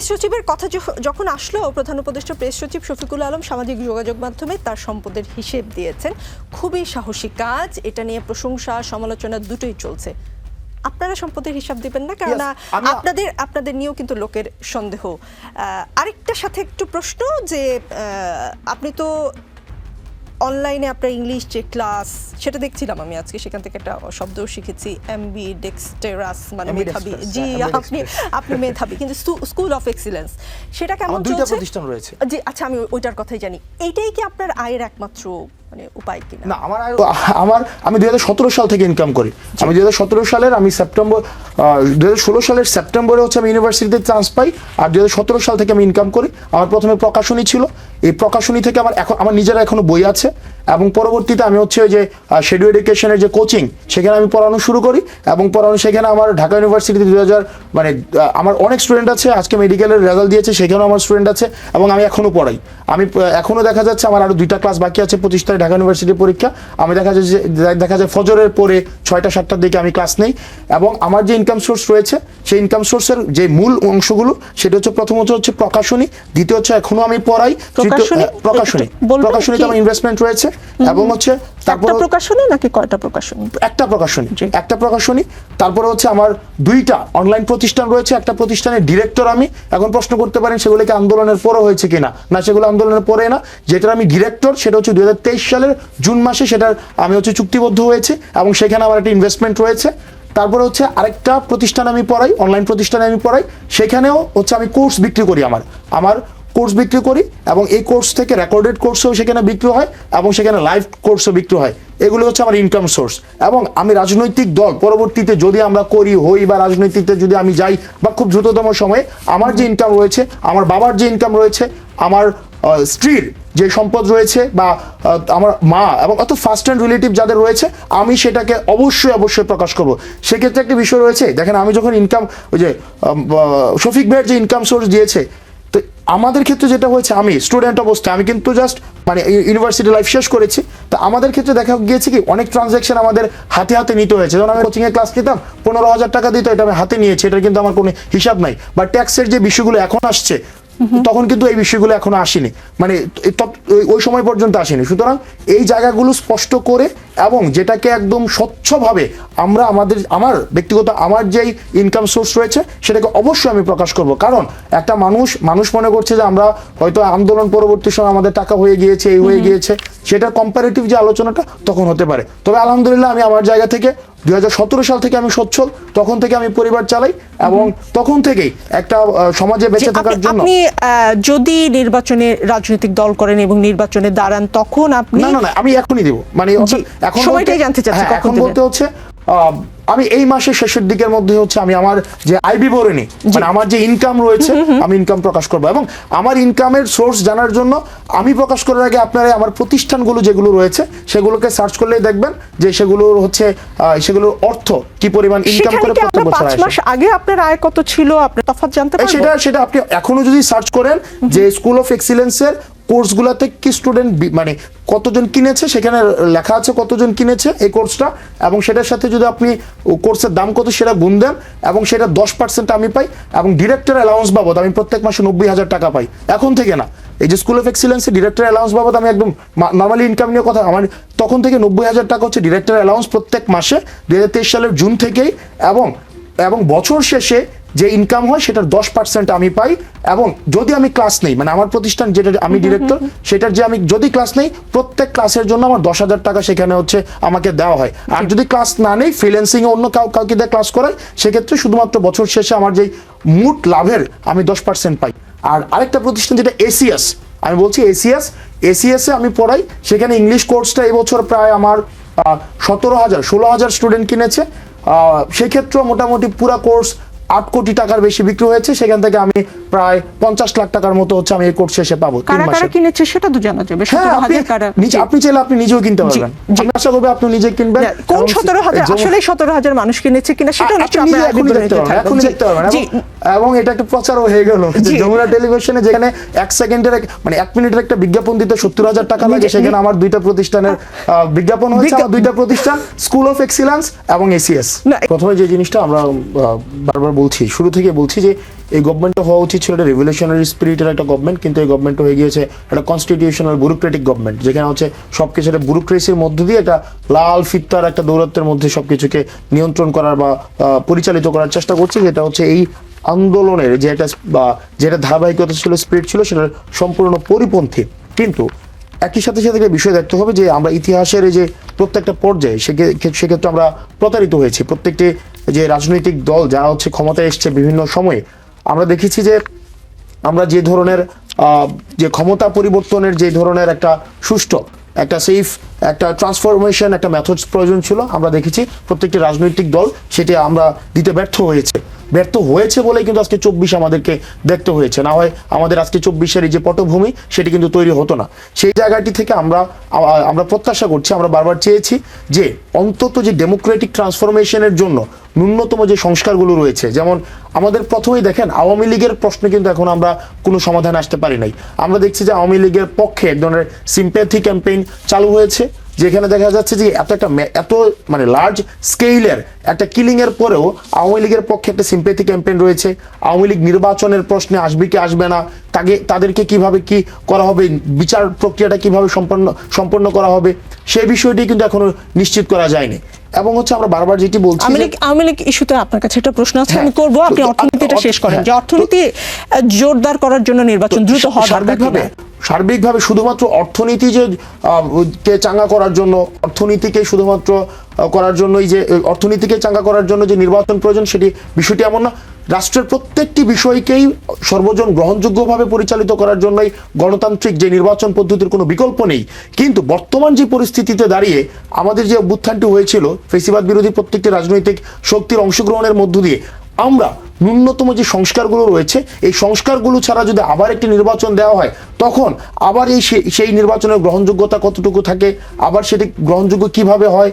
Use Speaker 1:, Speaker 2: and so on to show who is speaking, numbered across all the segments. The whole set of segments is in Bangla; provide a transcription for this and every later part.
Speaker 1: সচিবের কথা যখন আসলো, প্রধান উপদেষ্টা প্রেস সচিব শফিকুল আলম সামাজিক যোগাযোগ মাধ্যমে তার সম্পদের হিসেব দিয়েছেন। খুবই সাহসী কাজ, এটা নিয়ে প্রশংসা সমালোচনা দুটোই চলছে। আপনারা সম্পদের হিসাব দিবেন না? কারণ আপনাদের নিয়েও কিন্তু লোকের সন্দেহ। আরেকটার সাথে একটু প্রশ্ন যে আপনি তো অনলাইনে আপনার ইংলিশ যে ক্লাস, সেটা দেখছিলাম আমি আজকে, সেখান থেকে একটা শব্দ শিখেছি, এমবি ডেক্সটেরাস, মানে মেধাবী। জি, আপনি মেধাবী, কিন্তু স্কুল অফ এক্সিলেন্স সেটা কেমন চলছে?
Speaker 2: দুইটা প্রতিষ্ঠান রয়েছে।
Speaker 1: জি, আচ্ছা, আমি ওইটার কথাই জানি। এইটাই কি আপনার আয়ের একমাত্র মানে উপায় কিনা?
Speaker 2: না, আমি 2017 সাল থেকে ইনকাম করি। আমি 2017 সালের সেপ্টেম্বর, 2016 সালের সেপ্টেম্বরে হচ্ছে আমি ইউনিভার্সিটিতে চান্স পাই। আর 2017 সাল থেকে আমি ইনকাম করি। আমার প্রথমে প্রকাশনী ছিল, এই প্রকাশনী থেকে আমার নিজের এখনো বই আছে, এবং পরবর্তীতে আমি হচ্ছে ওই যে শেডিউ এডুকেশনের যে কোচিং, সেখানে আমি পড়ানো শুরু করি। এবং সেখানে আমার ঢাকা ইউনিভার্সিটিতে 2000 মানে আমার অনেক স্টুডেন্ট আছে, আজকে মেডিকেলের রেজাল্ট দিয়েছে, সেখানেও আমার স্টুডেন্ট আছে, এবং আমি এখনো পড়াই। আমি এখনো দেখা যাচ্ছে আমার আরো 2টা ক্লাস বাকি আছে 25 তারিখ ঢাকা ইউনিভার্সিটির পরীক্ষা। আমি দেখা যায় ফজরের পরে 6টা 7টার দিকে আমি ক্লাস নেই। এবং আমার যে ইনকাম সোর্স রয়েছে, সেই ইনকাম সোর্সের যে মূল অংশগুলো, সেটা হচ্ছে প্রথমত হচ্ছে প্রকাশনী, দ্বিতীয় হচ্ছে এখনো আমি পড়াই প্রকাশনীতে আমার ইনভেস্টমেন্ট রয়েছে। এবং হচ্ছে
Speaker 1: তারপর প্রকাশনী নাকি কয়টা প্রকাশনী?
Speaker 2: একটা প্রকাশনী। তারপরে হচ্ছে আমার 2টা অনলাইন প্রতিষ্ঠান রয়েছে। একটা প্রতিষ্ঠানের ডিরেক্টর আমি। এখন প্রশ্ন করতে পারেন সেগুলো কি আন্দোলনের পরে হয়েছে কিনা? না, সেগুলো আন্দোলনের পরে না। যেটার আমি ডিরেক্টর, সেটা হচ্ছে 2023 সালের জুন মাসে সেটার আমি হচ্ছে চুক্তিবদ্ধ হয়েছে, এবং সেখানে আমার একটা ইনভেস্টমেন্ট রয়েছে। তারপরে হচ্ছে আরেকটা প্রতিষ্ঠান আমি পড়াই, অনলাইন প্রতিষ্ঠানে আমি পড়াই, সেখানেও হচ্ছে আমি কোর্স বিক্রি করি। আমার কোর্স বিক্রি করি, এবং এই কোর্স থেকে রেকর্ডেড কোর্সও সেখানে বিক্রি হয়, এবং সেখানে লাইভ কোর্সও বিক্রি হয়। এগুলো হচ্ছে আমার ইনকাম সোর্স। এবং আমি রাজনৈতিক দল পরবর্তীতে যদি আমরা হই বা রাজনৈতিকতে যদি আমি যাই, বা খুব দ্রুততম সময়ে আমার যে ইনকাম রয়েছে, আমার বাবার যে ইনকাম রয়েছে, আমার স্ত্রীর যে সম্পদ রয়েছে, বা আমার মা এবং অত ফার্স্ট হ্যান্ড রিলেটিভ যাদের রয়েছে, আমি সেটাকে অবশ্যই প্রকাশ করব। সেক্ষেত্রে একটা বিষয় রয়েছে, দেখেন আমি যখন ইনকাম, ওই যে শফিক ভাইয়ের যে ইনকাম সোর্স দিয়েছে, তো আমাদের ক্ষেত্রে যেটা হয়েছে, আমি স্টুডেন্ট অবস্থায়, আমি কিন্তু জাস্ট মানে ইউনিভার্সিটি লাইফ শেষ করেছি। তো আমাদের ক্ষেত্রে দেখা গিয়েছে কি, অনেক ট্রানজ্যাকশন আমাদের হাতে নিতে হয়েছে। যেমন আমি কোচিংয়ে ক্লাস নিতাম, 15,000 টাকা দিত, এটা আমি হাতে নিয়েছি, এটা কিন্তু আমার কোনো হিসাব নাই। বা ট্যাক্সের যে বিষয়গুলো এখন আসছে, তখন কিন্তু এই বিষয়গুলো এখনো আসেনি, মানে ওই সময় পর্যন্ত আসেনি। সুতরাং এই জায়গাগুলো স্পষ্ট করে, এবং যেটাকে একদম স্বচ্ছভাবে আমার ব্যক্তিগত আমার যেই ইনকাম সোর্স রয়েছে, সেটাকে অবশ্যই আমি প্রকাশ করব। কারণ একটা মানুষ মনে করছে যে আমরা হয়তো আন্দোলন পরবর্তী সময় আমাদের টাকা হয়ে গিয়েছে, এই হয়ে গিয়েছে, সেটার কম্পারেটিভ যে আলোচনাটা তখন হতে পারে। তবে আলহামদুলিল্লাহ, আমি আমার জায়গা থেকে 2017 সাল থেকে আমি সচ্ছল, তখন থেকে আমি পরিবার চালাই, এবং তখন থেকেই একটা সমাজে বেঁচে থাকার জন্য।
Speaker 1: আপনি যদি নির্বাচনে রাজনৈতিক দল করেন এবং নির্বাচনে দাঁড়ান, তখন আপনি
Speaker 2: না, আমি এখনই দেব, মানে
Speaker 1: এখন সময়টাই জানতে চাচ্ছি।
Speaker 2: এখন বলতে হচ্ছে আমি এই মাসের শেষের দিকের মধ্যে হচ্ছে আমি আমার যে আয় বিবরণী, মানে আমার যে ইনকাম রয়েছে, আমি ইনকাম প্রকাশ করব। এবং আমার ইনকামের সোর্স জানার জন্য আমি প্রকাশ করার আগে আপনারা আমার প্রতিষ্ঠানগুলো যেগুলো রয়েছে, সেগুলোকে সার্চ করলেই দেখবেন যে সেগুলোর অর্থ কি পরিমাণ ইনকাম করে প্রত্যেক বছর।
Speaker 1: 5 মাস আগে আপনার আয় কত ছিল, আপনি তফাৎ জানতে পারবেন?
Speaker 2: সেটা আপনি এখনো যদি সার্চ করেন যে স্কুল অফ এক্সিলেন্সের কোর্সগুলোতে কি স্টুডেন্ট, মানে কতজন কিনেছে, সেখানে লেখা আছে কতজন কিনেছে এই কোর্সটা, এবং সেটার সাথে যদি আপনি কোর্সের দাম কত সেটা গুণ দেন, এবং সেটা 10% আমি পাই। এবং ডিরেক্টর অ্যালাউন্স বাবদ আমি প্রত্যেক মাসে 90,000 টাকা পাই, এখন থেকে না। এই যে স্কুল অফ এক্সিলেন্সের ডিরেক্টর অ্যালাউন্স বাবদ আমি একদম নর্মালি ইনকাম নিয়ে কথা, আমার তখন থেকে 90,000 টাকা হচ্ছে ডিরেক্টর অ্যালাউন্স প্রত্যেক মাসে 2023 সালের জুন থেকেই। এবং বছর শেষে যে ইনকাম হয় সেটার 10% আমি পাই। এবং যদি আমি ক্লাস নেই, মানে আমার প্রতিষ্ঠান যেটা আমি ডিরেক্টর, সেটার যে আমি যদি ক্লাস নেই, প্রত্যেক ক্লাসের জন্য আমার 10,000 টাকা সেখানে হচ্ছে আমাকে দেওয়া হয়। আর যদি ক্লাস না নেই, ফ্রিল্যান্সিং এ অন্য কাউকে দিয়ে ক্লাস করাই, সেক্ষেত্রে শুধুমাত্র বছর শেষে আমার যেই মোট লাভের আমি 10% পাই। আর আরেকটা প্রতিষ্ঠান যেটা এসিএস, আমি বলছি এসিএস এ আমি পড়াই, সেখানে ইংলিশ কোর্সটা এবছর প্রায় আমার 16,000 স্টুডেন্ট কিনেছে। সেক্ষেত্রে মোটামুটি পুরা কোর্স 8 কোটি টাকার বেশি বিক্রি হয়েছে। সেখান থেকে আমি প্রায় 50 লাখ টাকার মতো হচ্ছে আমি এই কোর্স শেষে পাবো।
Speaker 1: কারা কিনেছে সেটা তো জানা যাবে।
Speaker 2: আপনি চাইলে আপনি নিজেও কিনতে পারবেন। আমি আশা করব আপনি নিজে কিনবেন।
Speaker 1: কোন 17,000 আসলে 17,000 মানুষ কিনেছে কিনা সেটা নিশ্চয়ই আপনি এখন দেখতে পারবেন।
Speaker 2: এবং এটা একটা প্রচারও হয়ে গেল যে যমুনা টেলিভিশনে যেখানে 1 সেকেন্ডের মানে 1 মিনিটের একটা বিজ্ঞাপন দিতে 70,000 টাকা লাগে, সেখানে আমার দুইটা প্রতিষ্ঠানের বিজ্ঞাপন হয়েছে। আমার দুইটা প্রতিষ্ঠান স্কুল অফ এক্সিলেন্স এবং এসিএস। প্রথমে যে জিনিসটা আমরা বারবার বলছি, শুরু থেকে বলছি যে এই গভর্নমেন্টটা হওয়া উচিত ছিল একটা রেভলিউশনারি স্পিরিটের একটা গভর্নমেন্ট, কিন্তু এই গভর্নমেন্ট হয়ে গিয়েছে একটা কনস্টিটিউশনাল ব্যুরোক্রেটিক গভর্নমেন্ট, যেখানে হচ্ছে সবকিছু একটা ব্যুরোক্রেসির মধ্য দিয়ে একটা লাল ফিত্তার একটা দৌরাত্বের মধ্যে সবকিছুকে নিয়ন্ত্রণ করার বা পরিচালিত করার চেষ্টা করছে, যেটা হচ্ছে এই আন্দোলনের যে একটা যেটা ধারাবাহিকতা ছিল, স্পিরিট ছিল, সেটার সম্পূর্ণ পরিপন্থী। কিন্তু একই সাথে সাথে একটা বিষয় দেখতে হবে যে আমরা ইতিহাসের এই যে প্রত্যেকটা পর্যায়ে সেক্ষেত্রে আমরা প্রতারিত হয়েছি। প্রত্যেকটি যে রাজনৈতিক দল যারা হচ্ছে ক্ষমতায় এসছে বিভিন্ন সময়ে, আমরা দেখেছি যে আমরা যে ধরনের যে ক্ষমতা পরিবর্তনের যে ধরনের একটা সুষ্ঠু একটা সেফ একটা ট্রান্সফরমেশন একটা মেথডস প্রয়োজন ছিল, আমরা দেখেছি প্রত্যেকটি রাজনৈতিক দল সেটি আমরা দিতে ব্যর্থ হয়েছে বলেই কিন্তু আজকে 24 আমাদেরকে দেখতে হয়েছে। না হয় আমাদের আজকে 24-এর এই যে পটভূমি সেটি কিন্তু তৈরি হতো না। সেই জায়গাটি থেকে আমরা প্রত্যাশা করছি, আমরা বারবার চেয়েছি যে অন্তত যে ডেমোক্রেটিক ট্রান্সফরমেশনের জন্য ন্যূনতম যে সংস্কারগুলো রয়েছে, যেমন আমাদের প্রথমেই দেখেন আওয়ামী লীগের প্রশ্নে কিন্তু এখন আমরা কোনো সমাধান আসতে পারি নাই। আমরা দেখছি যে আওয়ামী লীগের পক্ষে এক ধরনের সিম্প্যাথি ক্যাম্পেইন চালু হয়েছে, যেখানে দেখা যাচ্ছে যে এত মানে লার্জ স্কেইলের একটা কিলিং এর পরেও আওয়ামী লীগের পক্ষে একটা সিম্প্যাথি ক্যাম্পেইন রয়েছে। আওয়ামী লীগ নির্বাচনের প্রশ্নে আসবে কি আসবে না, তাদেরকে কিভাবে কি করা হবে, বিচার প্রক্রিয়াটা কিভাবে সম্পন্ন করা হবে, সেই বিষয়টি কিন্তু এখনো নিশ্চিত করা যায়নি। এবং হচ্ছে আমরা বারবার যেটি বলছি,
Speaker 1: আওয়ামী লীগ ইস্যুতে আপনার কাছে একটা প্রশ্ন আছে, আমি করবো, আপনি অর্থনীতিটা শেষ করেন। যে অর্থনীতি জোরদার করার জন্য নির্বাচন দ্রুত হওয়া
Speaker 2: সার্বিকভাবে শুধুমাত্র অর্থনীতি কে চাঙ্গা করার জন্য, অর্থনীতিকে শুধুমাত্র করার জন্যই যে অর্থনীতিকে চাঙ্গা করার জন্য যে নির্বাচন প্রয়োজন, সেটি বিষয়টি এমন না। রাষ্ট্রের প্রত্যেকটি বিষয়কেই সর্বজন গ্রহণযোগ্যভাবে পরিচালিত করার জন্যই গণতান্ত্রিক যে নির্বাচন পদ্ধতির কোনো বিকল্প নেই। কিন্তু বর্তমান যে পরিস্থিতিতে দাঁড়িয়ে আমাদের যে অভ্যুত্থানটি হয়েছিল ফ্যাসিবাদ বিরোধী প্রত্যেকটি রাজনৈতিক শক্তির অংশগ্রহণের মধ্য দিয়ে আমরা ন্যূনতম যে সংস্কারগুলো রয়েছে, এই সংস্কারগুলো ছাড়া যদি আবার একটি নির্বাচন দেওয়া হয়, তখন আবার সেই নির্বাচনের গ্রহণযোগ্যতা কতটুকু থাকে, আবার সেটি গ্রহণযোগ্য কিভাবে হয়,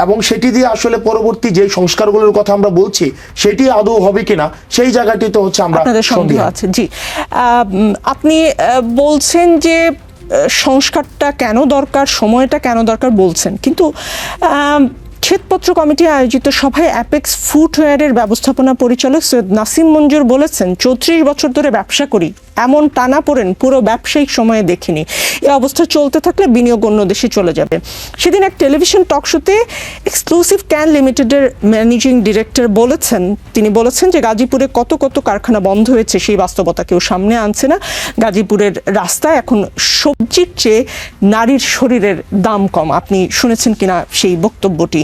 Speaker 2: এবং সেটি দিয়ে আসলে পরবর্তী যে সংস্কারগুলোর কথা আমরা বলছি সেটি আদৌ হবে কিনা, সেই জায়গাটিতে হচ্ছে আমরা
Speaker 1: সন্দেহ আছে। জি, আপনি বলছেন যে সংস্কারটা কেন দরকার, সময়টা কেন দরকার বলছেন, কিন্তু শ্বেতপত্র কমিটি আয়োজিত সভায় অ্যাপেক্স ফুটওয়্যারের ব্যবস্থাপনা পরিচালক সৈয়দ নাসিম মঞ্জুর বলেছেন, 34 বছর ধরে ব্যবসা করি, এমন টানাপোড়েন পুরো ব্যবসায়িক সময়ে দেখিনি। এই অবস্থা চলতে থাকলে বিনিয়োগ অন্য দেশে চলে যাবে। সেদিন এক টেলিভিশন টক শোতে এক্সক্লুসিভ ক্যান লিমিটেডের ম্যানেজিং ডিরেক্টর তিনি বলেছেন যে গাজীপুরে কত কারখানা বন্ধ হয়েছে, সেই বাস্তবতা কেউ সামনে আনছে না। গাজীপুরের রাস্তায় এখন সবজির চেয়ে নারীর শরীরের দাম কম। আপনি শুনেছেন কিনা সেই বক্তব্যটি?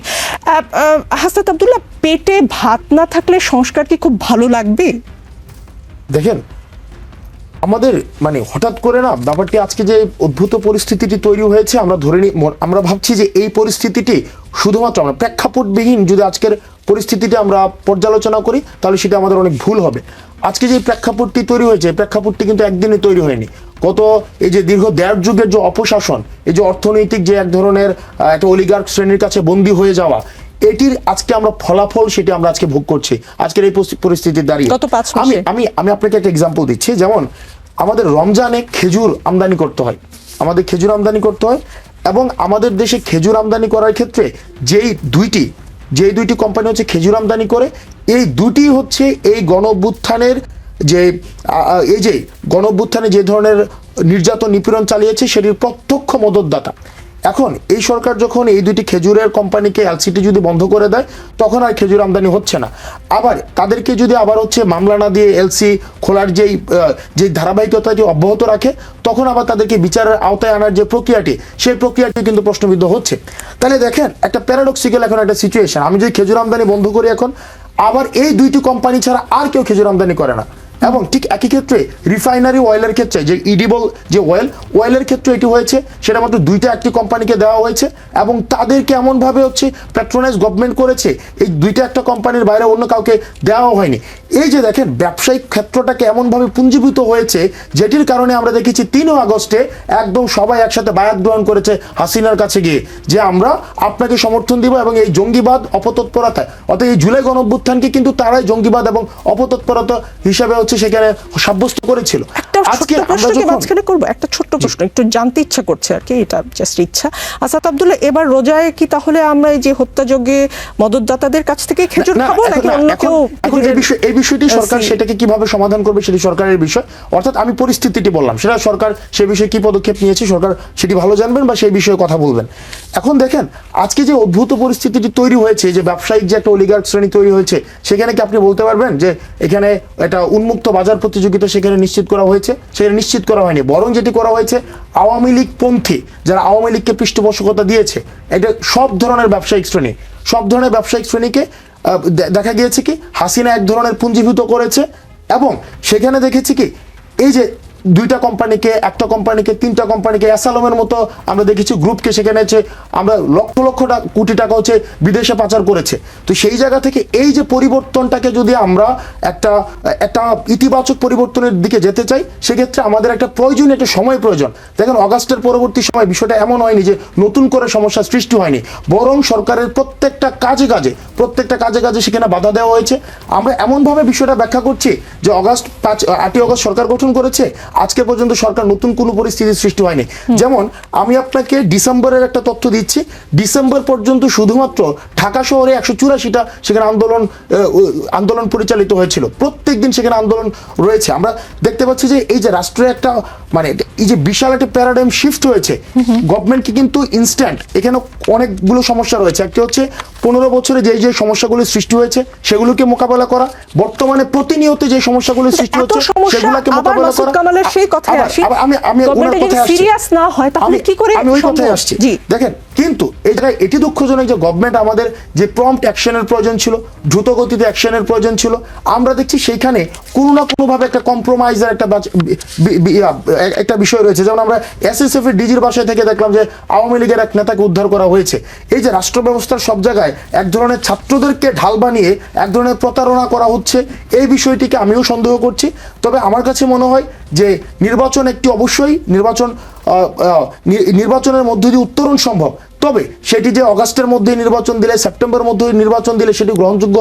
Speaker 1: হাসনাত আব্দুল্লাহ, পেটে ভাত না থাকলে সংস্কার কি খুব ভালো লাগবে?
Speaker 2: দেখেন, আমাদের মানে হঠাৎ করে না ব্যাপারটি আজকে যে অদ্ভুত পরিস্থিতিটি তৈরি হয়েছে, আমরা ভাবছি যে এই পরিস্থিতিটি শুধুমাত্র আমরা প্রেক্ষাপটবিহীন যদি আজকের পরিস্থিতিটি আমরা পর্যালোচনা করি, তাহলে সেটা আমাদের অনেক ভুল হবে। আজকে যে প্রেক্ষাপটটি তৈরি হয়েছে, প্রেক্ষাপটটি কিন্তু একদিনে তৈরি হয়নি। এই যে দীর্ঘ 1.5 যুগের যে অপশাসন, এই যে অর্থনৈতিক যে এক ধরনের একটা অলিগার্ক শ্রেণীর কাছে বন্দী হয়ে যাওয়া, এটির আজকে আমরা ফলাফল সেটি আমরা আজকে ভোগ করছি আজকের এই পরিস্থিতির দাঁড়িয়ে। আমি আপনাকে একটা এক্সাম্পল দিচ্ছি। যেমন আমাদের রমজানে খেজুর আমদানি করতে হয়, এবং আমাদের দেশে খেজুর আমদানি করার ক্ষেত্রে যেই দুইটি কোম্পানি হচ্ছে খেজুর আমদানি করে, এই দুটি হচ্ছে এই গণঅভ্যুত্থানে যে ধরনের নির্যাতন নিপীড়ন চালিয়েছে সেটির প্রত্যক্ষ মদতদাতা। এখন এই সরকার যখন এই দুটি খেজুরের কোম্পানিকে এলসিটি যদি বন্ধ করে দেয়, তখন আর খেজুর আমদানি হচ্ছে না। আবার তাদেরকে যদি আবার হচ্ছে মামলা না দিয়ে এলসি খোলার যে ধারাবাহিকতাটি অব্যাহত রাখে, তখন আবার তাদেরকে বিচারের আওতায় আনার যে প্রক্রিয়াটি, সেই প্রক্রিয়াটি কিন্তু প্রশ্নবিদ্ধ হচ্ছে। তাহলে দেখেন একটা প্যারাডক্সিক্যাল এখন একটা সিচুয়েশন। আমি যদি খেজুর আমদানি বন্ধ করি এখন, আবার এই দুইটি কোম্পানি ছাড়া আর কেউ খেজুর আমদানি করে না। এবং ঠিক একই ক্ষেত্রে রিফাইনারি অয়েলের ক্ষেত্রে যে ইডিবল যে অয়েলের ক্ষেত্রে এটি হয়েছে, সেটা মাত্র একটি কোম্পানিকে দেওয়া হয়েছে এবং তাদেরকে এমনভাবে হচ্ছে প্যাট্রোনাইজ গভর্নমেন্ট করেছে, এই একটা কোম্পানির বাইরে অন্য কাউকে দেওয়া হয়নি। এই যে দেখেন ব্যবসায়িক ক্ষেত্রটাকে এমনভাবে পুঞ্জীভূত হয়েছে, যেটির কারণে আমরা দেখেছি 3 আগস্টে একদম সবাই একসাথে বায়াত গ্রহণ করেছে হাসিনার কাছে গিয়ে, যে আমরা আপনাকে সমর্থন দিব এবং এই জঙ্গিবাদ অপতৎপরতায়, অর্থাৎ এই জুলাই গণঅভ্যুত্থানকে কিন্তু তারাই জঙ্গিবাদ এবং অপতৎপরতা হিসাবে হচ্ছে সেখানে সাব্যস্ত করেছিল।
Speaker 1: আজকে আমরা মাঝখানে করব একটা ছোট্ট প্রশ্ন, একটু জানতে ইচ্ছা করছে আর কি, এটা জাস্ট ইচ্ছা। আসাদ আব্দুল্লাহ, এবার রোজায় কি তাহলে আমরা এই যে হত্যাযজ্ঞে মদতদাতাদের কাছ থেকে খেজুর খাবো নাকি অন্য কেউ?
Speaker 2: এই বিষয়টি সরকার সেটাকে কিভাবে সমাধান করবে সেটি সরকারের বিষয়, অর্থাৎ আমি পরিস্থিতিটি বললাম, সেটা সরকার সে বিষয়ে কি পদক্ষেপ নিয়েছে সরকার সেটি ভালো জানবেন বা সেই বিষয়ে কথা বলবেন। এখন দেখেন আজকে যে অদ্ভুত পরিস্থিতিটি তৈরি হয়েছে, যে ব্যবসায়িক যে একটা অলিগার্ক শ্রেণী তৈরি হয়েছে, সেখানে কি আপনি বলতে পারবেন যে এখানে একটা উন্মুক্ত বাজার প্রতিযোগিতা সেখানে নিশ্চিত করা হয়েছে? সেখানে নিশ্চিত করা হয়নি, বরং যেটি করা হয়েছে আওয়ামী লীগ পন্থী যারা আওয়ামী লীগকে পৃষ্ঠপোষকতা দিয়েছে, এটা সব ধরনের ব্যবসায়িক শ্রেণীকে দেখা গিয়েছে কি হাসিনা এক ধরনের পুঞ্জীভূত করেছে। এবং সেখানে দেখেছি কি এই যে 2টা কোম্পানিকে, একটা কোম্পানিকে, 3টা কোম্পানিকে, অ্যাসালমের মতো আমরা দেখেছি গ্রুপকে সেখানে হচ্ছে আমরা লক্ষ কোটি টাকা হচ্ছে বিদেশে পাচার করেছে। তো সেই জায়গা থেকে এই যে পরিবর্তনটাকে যদি আমরা একটা ইতিবাচক পরিবর্তনের দিকে যেতে চাই, সেক্ষেত্রে আমাদের একটা সময় প্রয়োজন। দেখেন অগাস্টের পরবর্তী সময় বিষয়টা এমন হয়নি যে নতুন করে সমস্যা সৃষ্টি হয়নি, বরং সরকারের প্রত্যেকটা কাজে কাজে সেখানে বাধা দেওয়া হয়েছে। আমরা এমনভাবে বিষয়টা ব্যাখ্যা করছি যে 8ই অগস্ট সরকার গঠন করেছে, আজকে পর্যন্ত সরকার নতুন কোনো পরিস্থিতির সৃষ্টি হয়নি। যেমন আমি আপনাকে ডিসেম্বরের একটা তথ্য দিচ্ছি, ডিসেম্বর পর্যন্ত শুধুমাত্র ঢাকা শহরে 184টা সেখানে আন্দোলন পরিচালিত হয়েছিল, প্রত্যেকদিন সেখানে আন্দোলন রয়েছে। আমরা দেখতে পাচ্ছি যে এই যে রাষ্ট্রের একটা এই যে বিশাল একটা প্যারাডাইম শিফট হয়েছে, গভর্নমেন্টকে কিন্তু ইনস্ট্যান্ট এখানে অনেকগুলো সমস্যা রয়েছে। একটা হচ্ছে 15 বছরে যে সমস্যাগুলো সৃষ্টি হয়েছে সেগুলোকে মোকাবেলা করা, বর্তমানে প্রতিনিয়ত যে সমস্যাগুলো সৃষ্টি হচ্ছে সেগুলোকে মোকাবেলা করা।
Speaker 1: সেই কথায় আসি,
Speaker 2: আমি ওনার কথায় আসছি,
Speaker 1: সিরিয়াস না হয় তাহলে কি করে?
Speaker 2: আমি ওই কথায় আসছি। দেখেন কিন্তু এই জায়গায় এটি দুঃখজনক যে গভর্নমেন্ট আমাদের যে প্রম্পট অ্যাকশনের প্রয়োজন ছিল, দ্রুত গতিতে অ্যাকশনের প্রয়োজন ছিল, আমরা দেখছি সেইখানে কোনো না কোনোভাবে একটা কম্প্রোমাইজের একটা বিষয় রয়েছে। যেমন আমরা এসএসএফ এর ডিজির বাসায় থেকে দেখলাম যে আওয়ামী লীগের এক নেতাকে উদ্ধার করা হয়েছে। এই যে রাষ্ট্র ব্যবস্থার সব জায়গায় এক ধরনের ছাত্রদেরকে ঢাল বানিয়ে এক ধরনের প্রতারণা করা হচ্ছে, এই বিষয়টিকে আমিও সন্দেহ করছি। তবে আমার কাছে মনে হয় যে নির্বাচন একটি অবশ্যই নির্বাচনের মধ্য দিয়ে উত্তরণ সম্ভব, তবে সেটি যে অগাস্টের মধ্যে নির্বাচন দিলে, সেপ্টেম্বরের মধ্যে নির্বাচন দিলে সেটি গ্রহণযোগ্য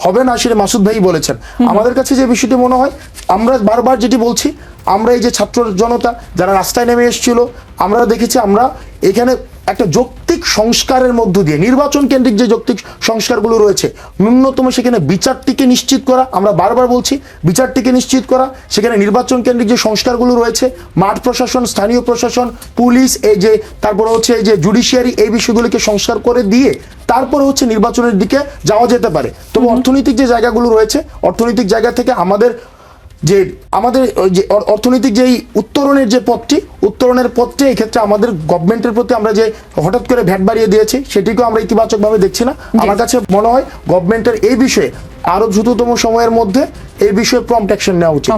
Speaker 2: হবে না, সেটা মাসুদ ভাই বলেছেন। আমাদের কাছে যে বিষয়টি মনে হয়, আমরা বারবার যেটি বলছি, আমরা এই যে ছাত্র জনতা যারা রাস্তায় নেমে এসেছিল, আমরা দেখেছি আমরা এখানে একটা যৌক্তিক সংস্কারের মধ্য দিয়ে, নির্বাচন কেন্দ্রিক যে যৌক্তিক সংস্কারগুলো রয়েছে, ন্যূনতম সেখানে বিচারটিকে নিশ্চিত করা, আমরা বারবার বলছি বিচারটিকে নিশ্চিত করা, সেখানে নির্বাচন কেন্দ্রিক যে সংস্কারগুলো রয়েছে, মাঠ প্রশাসন, স্থানীয় প্রশাসন, পুলিশ, এই যে তারপরে হচ্ছে এই যে জুডিশিয়ারি, এই বিষয়গুলিকে সংস্কার করে দিয়ে তারপরে হচ্ছে নির্বাচনের দিকে যাওয়া যেতে পারে। তবে অর্থনৈতিক যে জায়গাগুলো রয়েছে, অর্থনৈতিক জায়গা থেকে আমাদের যে অর্থনৈতিক যে উত্তরণের পথটি এই ক্ষেত্রে আমাদের গভর্নমেন্টের প্রতি আমরা যে হঠাৎ করে ভ্যাট বাড়িয়ে দিয়েছি সেটিকেও আমরা ইতিবাচকভাবে দেখছি না। আমার কাছে মনে হয় গভর্নমেন্টের এই বিষয়ে আরো দ্রুততম সময়ের মধ্যে এই বিষয়ে প্রম্পট অ্যাকশন নেওয়া উচিত।